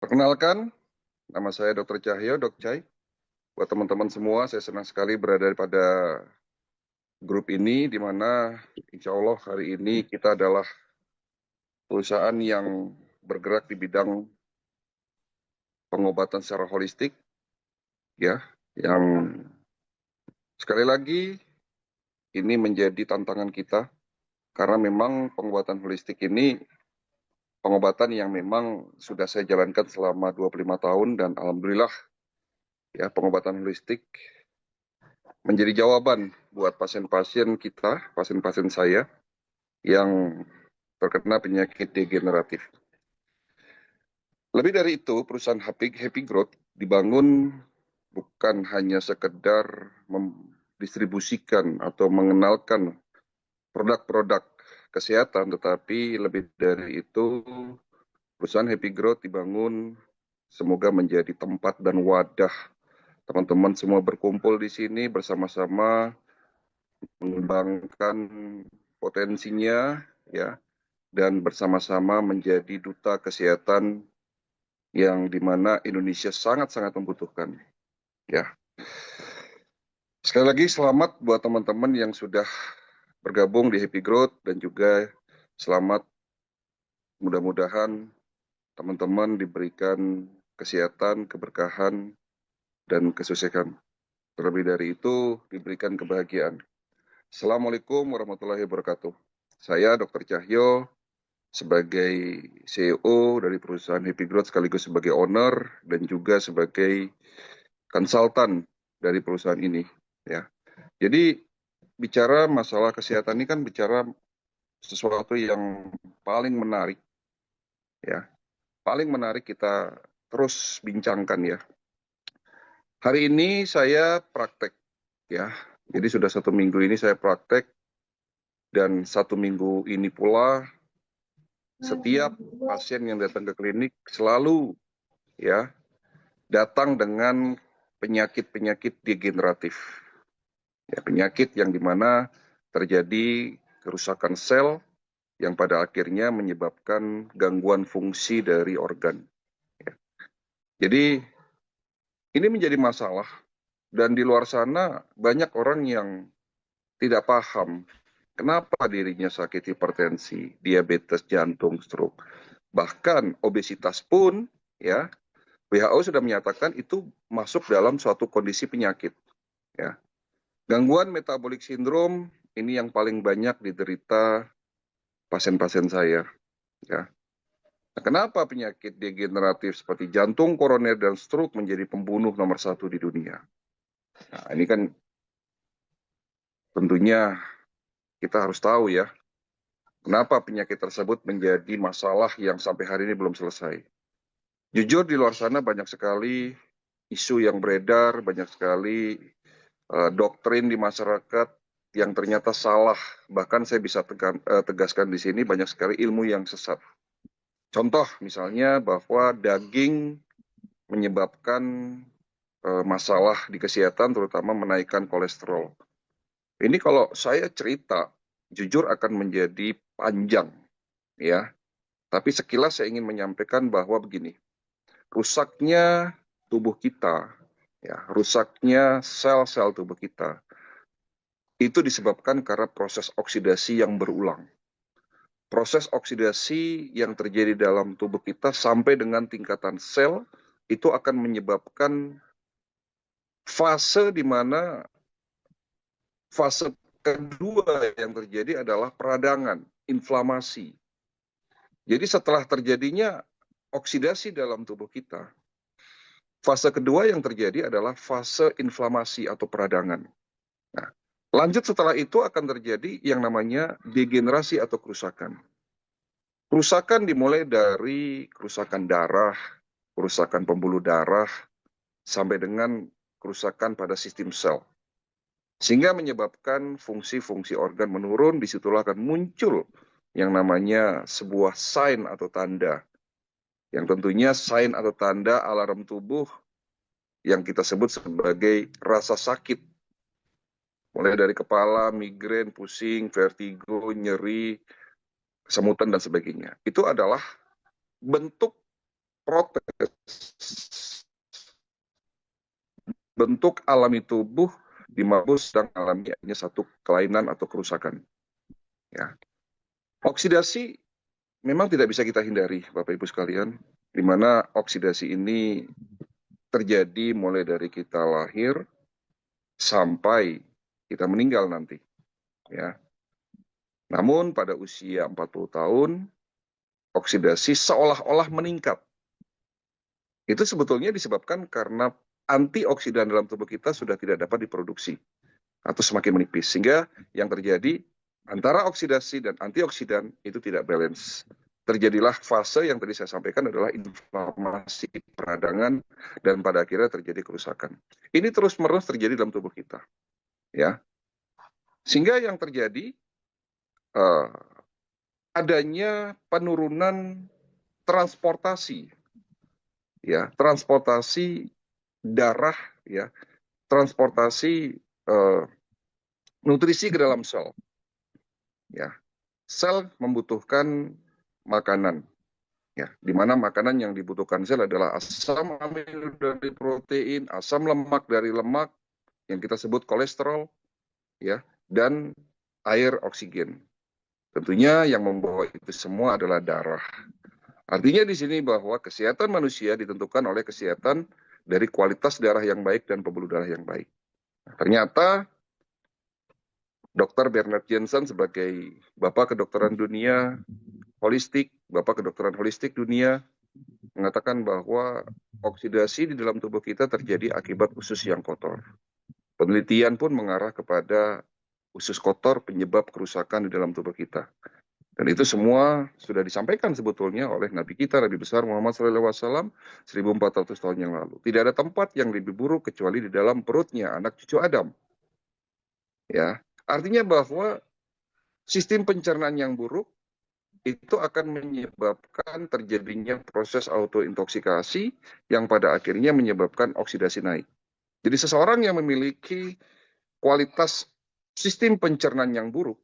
Perkenalkan, nama saya Dr. Cahyo, Dok Cai. Buat teman-teman semua, saya senang sekali berada pada grup ini, di mana insya Allah hari ini kita adalah perusahaan yang bergerak di bidang pengobatan secara holistik, ya, yang sekali lagi ini menjadi tantangan kita, karena memang pengobatan holistik ini pengobatan yang memang sudah saya jalankan selama 25 tahun, dan alhamdulillah ya pengobatan holistik menjadi jawaban buat pasien-pasien kita, pasien-pasien saya yang terkena penyakit degeneratif. Lebih dari itu, perusahaan Happy Growth dibangun bukan hanya sekedar mendistribusikan atau mengenalkan produk-produk kesehatan, tetapi lebih dari itu, perusahaan Happy Growth dibangun semoga menjadi tempat dan wadah teman-teman semua berkumpul di sini bersama-sama mengembangkan potensinya, ya, dan bersama-sama menjadi duta kesehatan yang dimana Indonesia sangat-sangat membutuhkan. Ya, sekali lagi selamat buat teman-teman yang sudah bergabung di Happy Growth, dan juga selamat, mudah-mudahan teman-teman diberikan kesehatan, keberkahan, dan kesuksesan. Terlebih dari itu, diberikan kebahagiaan. Assalamualaikum warahmatullahi wabarakatuh. Saya Dr. Cahyo, sebagai CEO dari perusahaan Happy Growth sekaligus sebagai owner dan juga sebagai konsultan dari perusahaan ini, ya. Jadi bicara masalah kesehatan ini kan bicara sesuatu yang paling menarik, ya. Paling menarik kita terus bincangkan, ya. Hari ini saya praktek, ya. Jadi sudah 1 minggu ini saya praktek, dan 1 minggu ini pula setiap pasien yang datang ke klinik selalu, ya, datang dengan penyakit-penyakit degeneratif. Ya, penyakit yang dimana terjadi kerusakan sel yang pada akhirnya menyebabkan gangguan fungsi dari organ. Ya. Jadi ini menjadi masalah, dan di luar sana banyak orang yang tidak paham kenapa dirinya sakit hipertensi, diabetes, jantung, stroke. Bahkan obesitas pun, ya, WHO sudah menyatakan itu masuk dalam suatu kondisi penyakit. Ya. Gangguan metabolik sindrom ini yang paling banyak diderita pasien-pasien saya. Ya. Nah, kenapa penyakit degeneratif seperti jantung, koroner, dan stroke menjadi pembunuh nomor 1 di dunia? Nah, ini kan tentunya kita harus tahu, ya, kenapa penyakit tersebut menjadi masalah yang sampai hari ini belum selesai. Jujur di luar sana banyak sekali isu yang beredar, banyak sekali doktrin di masyarakat yang ternyata salah. Bahkan saya bisa tegaskan di sini banyak sekali ilmu yang sesat. Contoh misalnya bahwa daging menyebabkan masalah di kesehatan, terutama menaikkan kolesterol. Ini kalau saya cerita, jujur akan menjadi panjang, ya. Tapi sekilas saya ingin menyampaikan bahwa begini, rusaknya tubuh kita, ya, rusaknya sel-sel tubuh kita, itu disebabkan karena proses oksidasi yang berulang. Proses oksidasi yang terjadi dalam tubuh kita sampai dengan tingkatan sel, itu akan menyebabkan fase di mana fase kedua yang terjadi adalah peradangan, inflamasi. Jadi setelah terjadinya oksidasi dalam tubuh kita, fase kedua yang terjadi adalah fase inflamasi atau peradangan. Nah, lanjut setelah itu akan terjadi yang namanya degenerasi atau kerusakan. Kerusakan dimulai dari kerusakan darah, kerusakan pembuluh darah, sampai dengan kerusakan pada sistem sel. Sehingga menyebabkan fungsi-fungsi organ menurun, disitulah akan muncul yang namanya sebuah sign atau tanda. Yang tentunya sign atau tanda alarm tubuh yang kita sebut sebagai rasa sakit. Mulai dari kepala, migrain, pusing, vertigo, nyeri, kesemutan, dan sebagainya. Itu adalah bentuk protes bentuk alami tubuh di mana sedang alami satu kelainan atau kerusakan. Ya. Oksidasi memang tidak bisa kita hindari, Bapak Ibu sekalian, di mana oksidasi ini terjadi mulai dari kita lahir sampai kita meninggal nanti. Ya. Namun pada usia 40 tahun, oksidasi seolah-olah meningkat. Itu sebetulnya disebabkan karena antioksidan dalam tubuh kita sudah tidak dapat diproduksi atau semakin menipis. Sehingga yang terjadi antara oksidasi dan antioksidan itu tidak balance. Terjadilah fase yang tadi saya sampaikan adalah inflamasi peradangan dan pada akhirnya terjadi kerusakan. Ini terus-menerus terjadi dalam tubuh kita. Ya. Sehingga yang terjadi adanya penurunan transportasi, ya, transportasi darah, ya, transportasi nutrisi ke dalam sel. Ya, sel membutuhkan makanan, ya, di mana makanan yang dibutuhkan sel adalah asam amino dari protein, asam lemak dari lemak yang kita sebut kolesterol, ya, dan air oksigen. Tentunya yang membawa itu semua adalah darah. Artinya di sini bahwa kesehatan manusia ditentukan oleh kesehatan dari kualitas darah yang baik dan pembuluh darah yang baik. Nah, ternyata Dr. Bernard Jensen sebagai Bapak Kedokteran Dunia Holistik, Bapak Kedokteran Holistik Dunia, mengatakan bahwa oksidasi di dalam tubuh kita terjadi akibat usus yang kotor. Penelitian pun mengarah kepada usus kotor penyebab kerusakan di dalam tubuh kita. Dan itu semua sudah disampaikan sebetulnya oleh Nabi kita, Nabi besar Muhammad SAW, 1400 tahun yang lalu. Tidak ada tempat yang lebih buruk kecuali di dalam perutnya anak cucu Adam. Ya, artinya bahwa sistem pencernaan yang buruk itu akan menyebabkan terjadinya proses autointoksikasi yang pada akhirnya menyebabkan oksidasi naik. Jadi seseorang yang memiliki kualitas sistem pencernaan yang buruk,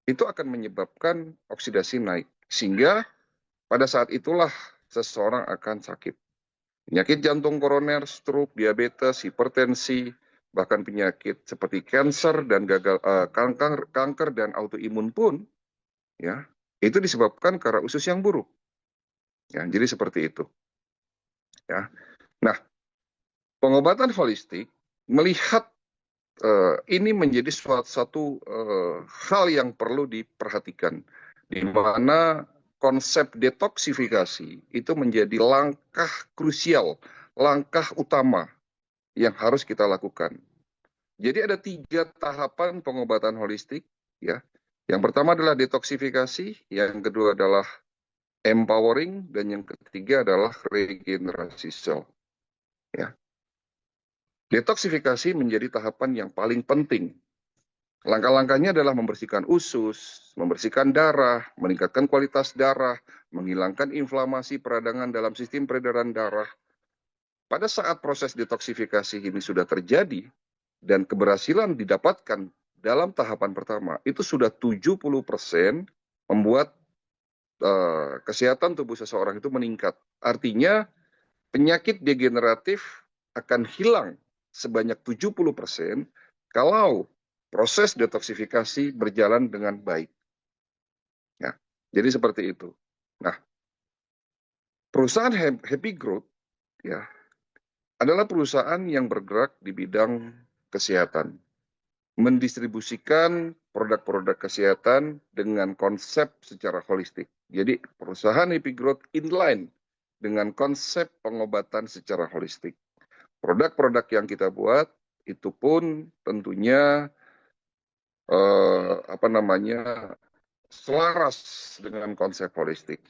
itu akan menyebabkan oksidasi naik. Sehingga pada saat itulah seseorang akan sakit. Penyakit jantung koroner, stroke, diabetes, hipertensi, bahkan penyakit seperti kanker dan kanker dan autoimun pun, ya, itu disebabkan karena usus yang buruk. Ya, jadi seperti itu. Ya. Nah, pengobatan holistik melihat ini menjadi satu hal yang perlu diperhatikan, di mana konsep detoksifikasi itu menjadi langkah krusial, langkah utama yang harus kita lakukan. Jadi ada 3 tahapan pengobatan holistik, ya. Yang pertama adalah detoksifikasi, yang kedua adalah empowering, dan yang ketiga adalah regenerasi sel. Ya. Detoksifikasi menjadi tahapan yang paling penting. Langkah-langkahnya adalah membersihkan usus, membersihkan darah, meningkatkan kualitas darah, menghilangkan inflamasi peradangan dalam sistem peredaran darah. Pada saat proses detoksifikasi ini sudah terjadi dan keberhasilan didapatkan dalam tahapan pertama, itu sudah 70% membuat kesehatan tubuh seseorang itu meningkat. Artinya penyakit degeneratif akan hilang sebanyak 70% kalau proses detoksifikasi berjalan dengan baik. Ya, jadi seperti itu. Nah, perusahaan Happy Growth, ya, adalah perusahaan yang bergerak di bidang kesehatan, mendistribusikan produk-produk kesehatan dengan konsep secara holistik. Jadi perusahaan Happy Growth inline dengan konsep pengobatan secara holistik. Produk-produk yang kita buat itu pun tentunya selaras dengan konsep holistik.